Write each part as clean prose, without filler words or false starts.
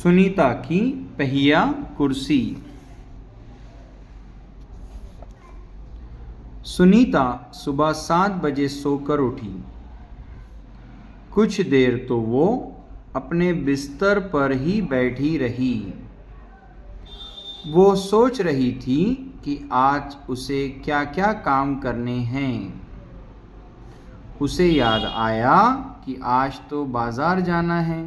सुनीता की पहिया कुर्सी। सुनीता सुबह 7 बजे सोकर उठी। कुछ देर तो वो अपने बिस्तर पर ही बैठी रही। वो सोच रही थी कि आज उसे क्या क्या काम करने हैं। उसे याद आया कि आज तो बाजार जाना है।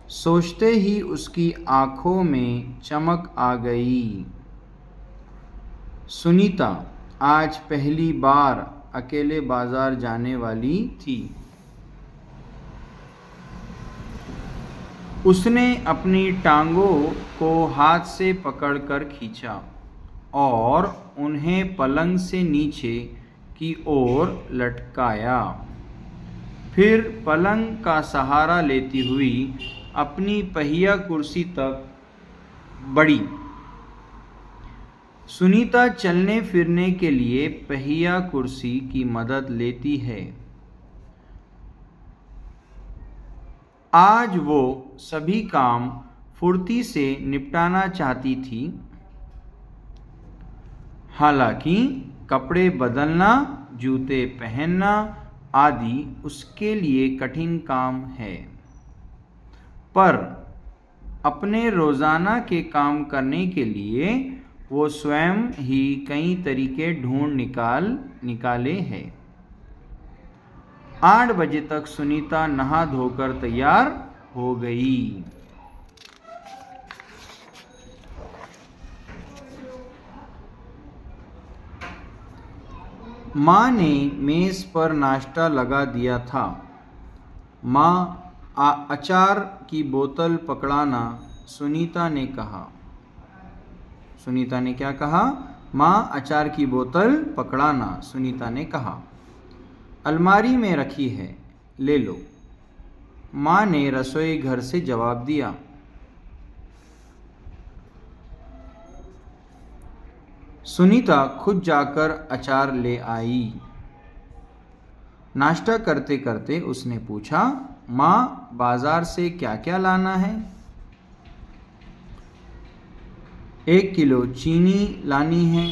सोचते ही उसकी आंखों में चमक आ गई। सुनीता आज पहली बार अकेले बाजार जाने वाली थी। उसने अपनी टांगों को हाथ से पकड़कर खींचा और उन्हें पलंग से नीचे की ओर लटकाया। फिर पलंग का सहारा लेती हुई अपनी पहिया कुर्सी तक बढ़ी। सुनीता चलने फिरने के लिए पहिया कुर्सी की मदद लेती है। आज वो सभी काम फुर्ती से निपटाना चाहती थी। हालांकि कपड़े बदलना, जूते पहनना आदि उसके लिए कठिन काम है, पर अपने रोज़ाना के काम करने के लिए वो स्वयं ही कई तरीके ढूंढ निकाले हैं। 8 बजे तक सुनीता नहा धोकर तैयार हो गई। माँ ने मेज़ पर नाश्ता लगा दिया था। माँ अचार की बोतल पकड़ाना, सुनीता ने कहा। सुनीता ने क्या कहा? माँ अचार की बोतल पकड़ाना, सुनीता ने कहा। अलमारी में रखी है, ले लो, माँ ने रसोई घर से जवाब दिया। सुनीता खुद जाकर अचार ले आई। नाश्ता करते करते उसने पूछा, माँ बाजार से क्या क्या लाना है? 1 किलो चीनी लानी है,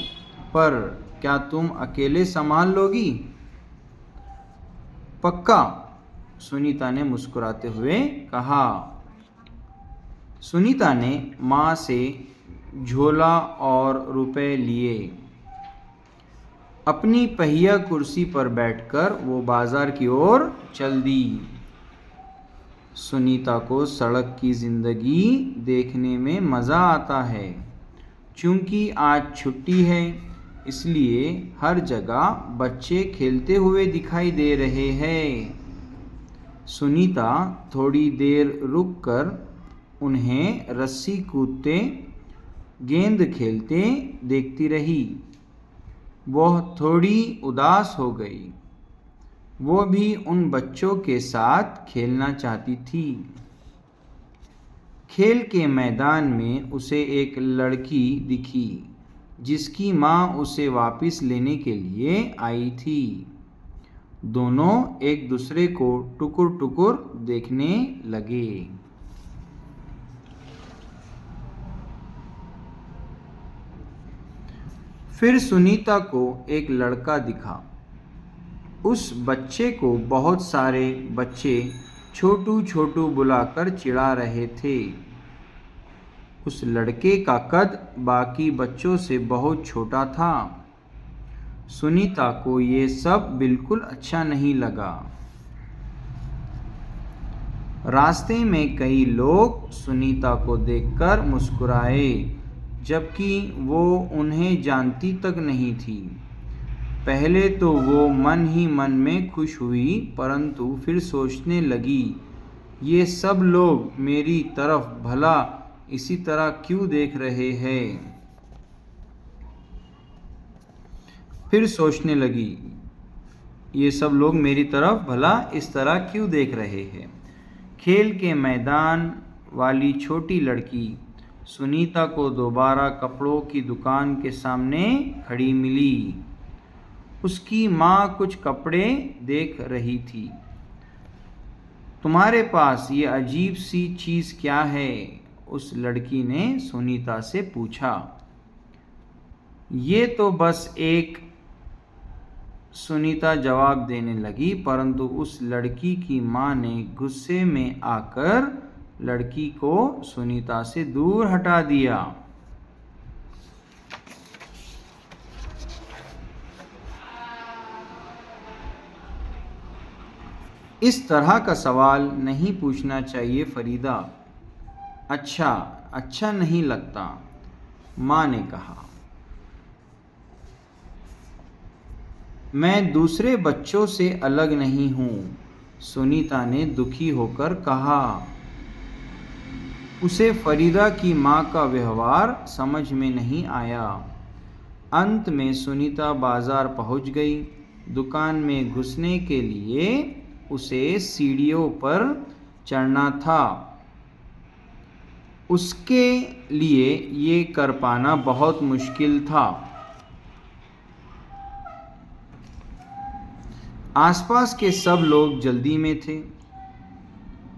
पर क्या तुम अकेले संभाल लोगी? पक्का, सुनीता ने मुस्कुराते हुए कहा। सुनीता ने माँ से झोला और रुपए लिए। अपनी पहिया कुर्सी पर बैठकर वो बाजार की ओर चल दी। सुनीता को सड़क की ज़िंदगी देखने में मज़ा आता है। चूँकि आज छुट्टी है, इसलिए हर जगह बच्चे खेलते हुए दिखाई दे रहे हैं। सुनीता थोड़ी देर रुककर उन्हें रस्सी कूदते, गेंद खेलते देखती रही। वह थोड़ी उदास हो गई। वो भी उन बच्चों के साथ खेलना चाहती थी। खेल के मैदान में उसे एक लड़की दिखी, जिसकी माँ उसे वापस लेने के लिए आई थी। दोनों एक दूसरे को टुकुर टुकुर देखने लगे। फिर सुनीता को एक लड़का दिखा। उस बच्चे को बहुत सारे बच्चे छोटू छोटू बुलाकर चिढ़ा रहे थे। उस लड़के का कद बाकी बच्चों से बहुत छोटा था। सुनीता को ये सब बिल्कुल अच्छा नहीं लगा। रास्ते में कई लोग सुनीता को देखकर मुस्कुराए, जबकि वो उन्हें जानती तक नहीं थी। पहले तो वो मन ही मन में खुश हुई, परंतु फिर सोचने लगी, ये सब लोग मेरी तरफ भला इसी तरह क्यों देख रहे हैं। फिर सोचने लगी, ये सब लोग मेरी तरफ भला इस तरह क्यों देख रहे हैं। खेल के मैदान वाली छोटी लड़की सुनीता को दोबारा कपड़ों की दुकान के सामने खड़ी मिली। उसकी माँ कुछ कपड़े देख रही थी। तुम्हारे पास ये अजीब सी चीज़ क्या है? उस लड़की ने सुनीता से पूछा। ये तो बस एक, सुनीता जवाब देने लगी, परंतु उस लड़की की माँ ने गुस्से में आकर लड़की को सुनीता से दूर हटा दिया। इस तरह का सवाल नहीं पूछना चाहिए फरीदा। अच्छा नहीं लगता, माँ ने कहा। मैं दूसरे बच्चों से अलग नहीं हूँ, सुनीता ने दुखी होकर कहा। उसे फरीदा की माँ का व्यवहार समझ में नहीं आया। अंत में सुनीता बाजार पहुँच गई। दुकान में घुसने के लिए उसे सीढ़ियों पर चढ़ना था। उसके लिए ये कर पाना बहुत मुश्किल था। आसपास के सब लोग जल्दी में थे।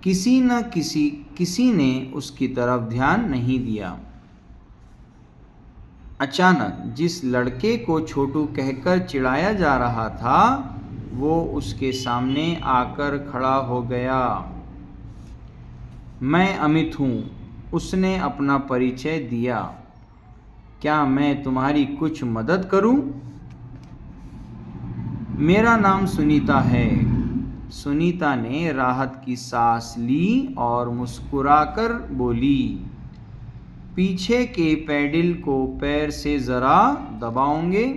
किसी ने उसकी तरफ ध्यान नहीं दिया। अचानक जिस लड़के को छोटू कहकर चिढ़ाया जा रहा था, वो उसके सामने आकर खड़ा हो गया। मैं अमित हूँ, उसने अपना परिचय दिया। क्या मैं तुम्हारी कुछ मदद करूँ? मेरा नाम सुनीता है। सुनीता ने राहत की सांस ली और मुस्कुराकर बोली। पीछे के पैडल को पैर से ज़रा दबाओगे?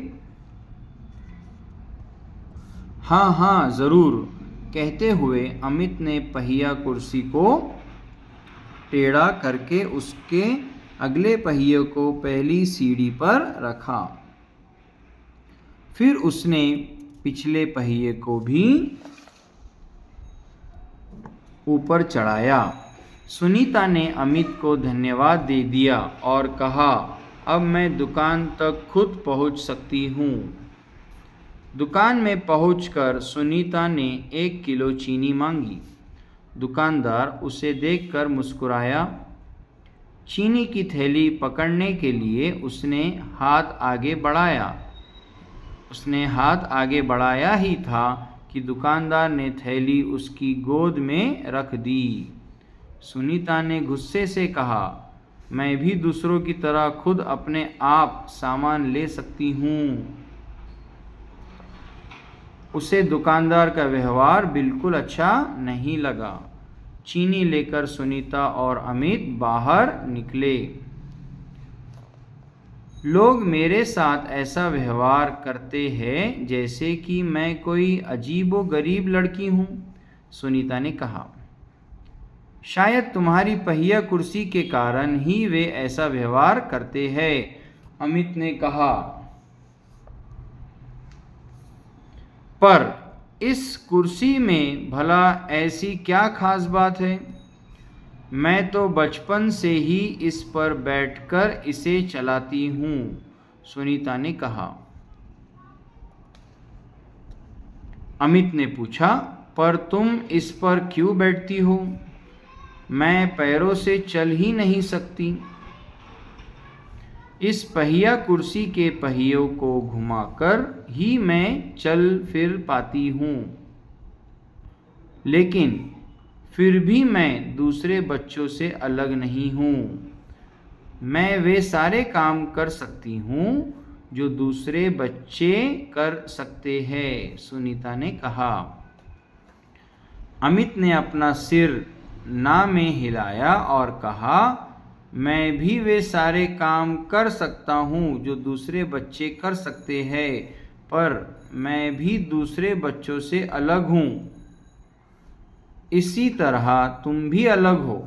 हाँ ज़रूर, कहते हुए अमित ने पहिया कुर्सी को टेढ़ा करके उसके अगले पहिए को पहली सीढ़ी पर रखा। फिर उसने पिछले पहिए को भी ऊपर चढ़ाया। सुनीता ने अमित को धन्यवाद दे दिया और कहा, अब मैं दुकान तक खुद पहुंच सकती हूँ। दुकान में पहुंचकर सुनीता ने 1 किलो चीनी मांगी। दुकानदार उसे देखकर मुस्कुराया। चीनी की थैली पकड़ने के लिए उसने हाथ आगे बढ़ाया ही था कि दुकानदार ने थैली उसकी गोद में रख दी। सुनीता ने गुस्से से कहा, मैं भी दूसरों की तरह खुद अपने आप सामान ले सकती हूँ। उसे दुकानदार का व्यवहार बिल्कुल अच्छा नहीं लगा। चीनी लेकर सुनीता और अमित बाहर निकले। लोग मेरे साथ ऐसा व्यवहार करते हैं जैसे कि मैं कोई अजीबोगरीब लड़की हूँ, सुनीता ने कहा। शायद तुम्हारी पहिया कुर्सी के कारण ही वे ऐसा व्यवहार करते हैं, अमित ने कहा। पर इस कुर्सी में भला ऐसी क्या खास बात है? मैं तो बचपन से ही इस पर बैठकर इसे चलाती हूँ, सुनीता ने कहा। अमित ने पूछा, पर तुम इस पर क्यों बैठती हो? मैं पैरों से चल ही नहीं सकती। इस पहिया कुर्सी के पहियों को घुमाकर ही मैं चल फिर पाती हूँ। लेकिन फिर भी मैं दूसरे बच्चों से अलग नहीं हूँ। मैं वे सारे काम कर सकती हूँ जो दूसरे बच्चे कर सकते हैं, सुनीता ने कहा। अमित ने अपना सिर ना में हिलाया और कहा, मैं भी वे सारे काम कर सकता हूँ जो दूसरे बच्चे कर सकते हैं, पर मैं भी दूसरे बच्चों से अलग हूँ। इसी तरह तुम भी अलग हो।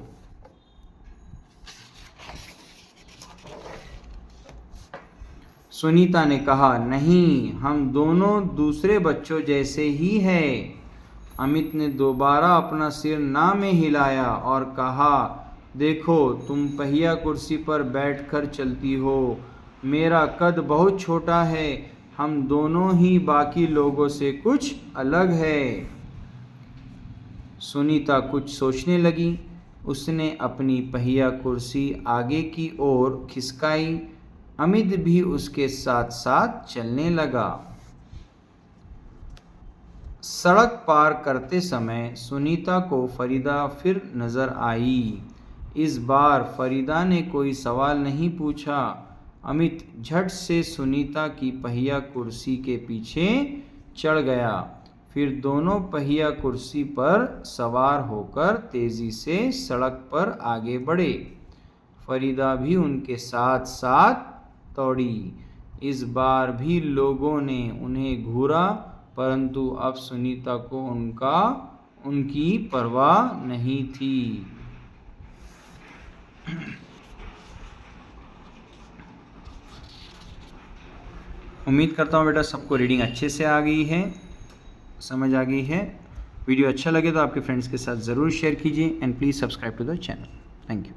सुनीता ने कहा, नहीं, हम दोनों दूसरे बच्चों जैसे ही हैं। अमित ने दोबारा अपना सिर ना में हिलाया और कहा, देखो, तुम पहिया कुर्सी पर बैठकर चलती हो। मेरा कद बहुत छोटा है। हम दोनों ही बाकी लोगों से कुछ अलग है। सुनीता कुछ सोचने लगी। उसने अपनी पहिया कुर्सी आगे की ओर खिसकाई। अमित भी उसके साथ साथ चलने लगा। सड़क पार करते समय सुनीता को फरीदा फिर नजर आई। इस बार फरीदा ने कोई सवाल नहीं पूछा। अमित झट से सुनीता की पहिया कुर्सी के पीछे चढ़ गया। फिर दोनों पहिया कुर्सी पर सवार होकर तेजी से सड़क पर आगे बढ़े। फरीदा भी उनके साथ साथ दौड़ी। इस बार भी लोगों ने उन्हें घूरा, परंतु अब सुनीता को उनकी परवाह नहीं थी। उम्मीद करता हूँ बेटा सबको रीडिंग अच्छे से आ गई है, समझ आ गई है। वीडियो अच्छा लगे तो आपके फ्रेंड्स के साथ ज़रूर शेयर कीजिए and please subscribe to the channel. Thank you.